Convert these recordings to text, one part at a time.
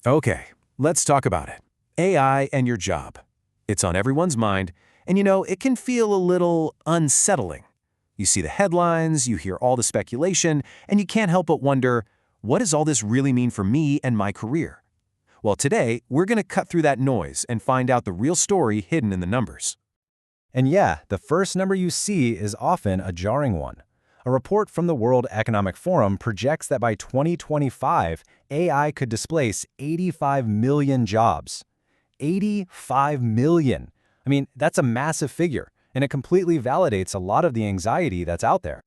Okay, let's talk about it. AI and your job. It's on everyone's mind, and it can feel a little unsettling. You see the headlines, you hear all the speculation, and you can't help but wonder, what does all this really mean for me and my career? Well, today, we're going to cut through that noise and find out the real story hidden in the numbers. And yeah, the first number you see is often a jarring one. A report from the World Economic Forum projects that by 2025, AI could displace 85 million jobs. 85 million. I mean, that's a massive figure, and it completely validates a lot of the anxiety that's out there.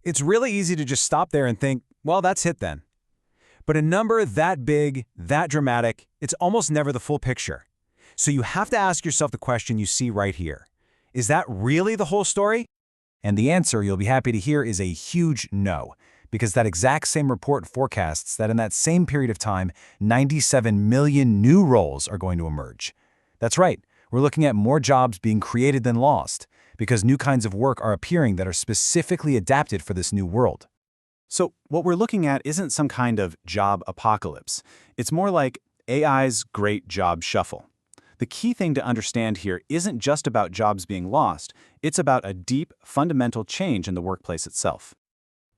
It's really easy to just stop there and think, well, that's it then. But a number that big, that dramatic, it's almost never the full picture. So you have to ask yourself the question you see right here. Is that really the whole story? And the answer, you'll be happy to hear, is a huge no, because that exact same report forecasts that in that same period of time, 97 million new roles are going to emerge. That's right, we're looking at more jobs being created than lost, because new kinds of work are appearing that are specifically adapted for this new world. So what we're looking at isn't some kind of job apocalypse. It's more like AI's great job shuffle. The key thing to understand here isn't just about jobs being lost, it's about a deep, fundamental change in the workplace itself.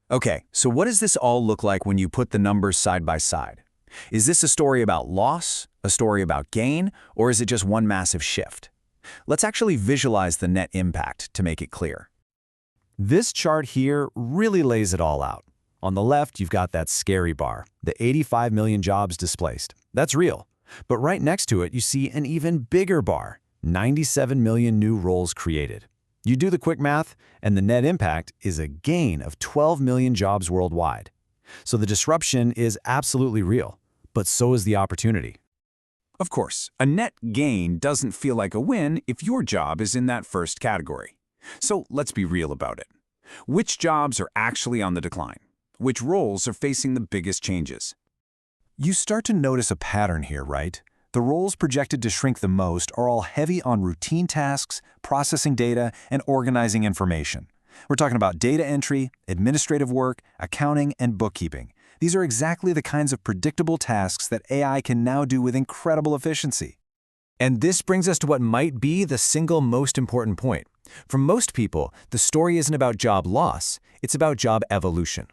Okay, so what does this all look like when you put the numbers side by side? Is this a story about loss, a story about gain, or is it just one massive shift? Let's actually visualize the net impact to make it clear. This chart here really lays it all out. On the left, you've got that scary bar, the 85 million jobs displaced. That's real. But right next to it, you see an even bigger bar, 97 million new roles created. You do the quick math, and the net impact is a gain of 12 million jobs worldwide. So the disruption is absolutely real, but so is the opportunity. Of course, a net gain doesn't feel like a win if your job is in that first category. So let's be real about it. Which jobs are actually on the decline? Which roles are facing the biggest changes? You start to notice a pattern here, right? The roles projected to shrink the most are all heavy on routine tasks, processing data, and organizing information. We're talking about data entry, administrative work, accounting, and bookkeeping. These are exactly the kinds of predictable tasks that AI can now do with incredible efficiency. And this brings us to what might be the single most important point. For most people, the story isn't about job loss, it's about job evolution.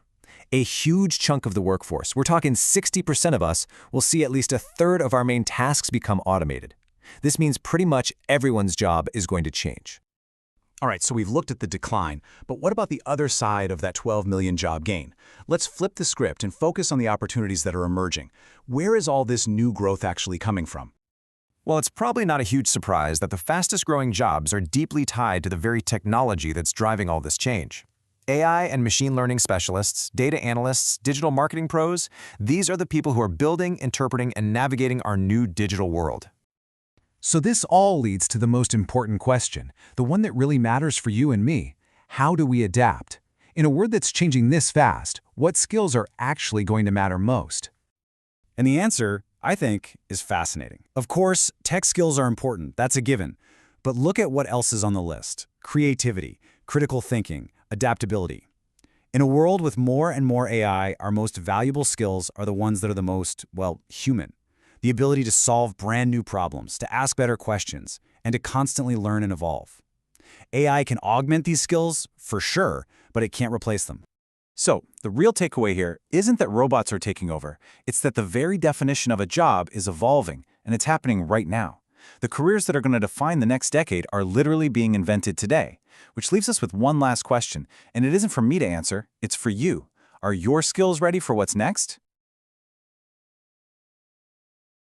A huge chunk of the workforce, we're talking 60% of us, will see at least a third of our main tasks become automated. This means pretty much everyone's job is going to change. All right, so we've looked at the decline, but what about the other side of that 12 million job gain? Let's flip the script and focus on the opportunities that are emerging. Where is all this new growth actually coming from? Well, it's probably not a huge surprise that the fastest-growing jobs are deeply tied to the very technology that's driving all this change. AI and machine learning specialists, data analysts, digital marketing pros, these are the people who are building, interpreting, and navigating our new digital world. So this all leads to the most important question, the one that really matters for you and me. How do we adapt? In a world that's changing this fast, what skills are actually going to matter most? And the answer, I think, is fascinating. Of course, tech skills are important, that's a given. But look at what else is on the list. Creativity, critical thinking, adaptability. In a world with more and more AI, our most valuable skills are the ones that are the most, well, human. The ability to solve brand new problems, to ask better questions, and to constantly learn and evolve. AI can augment these skills, for sure, but it can't replace them. So, the real takeaway here isn't that robots are taking over, it's that the very definition of a job is evolving, and it's happening right now. The careers that are going to define the next decade are literally being invented today, which leaves us with one last question, and it isn't for me to answer, it's for you. Are your skills ready for what's next?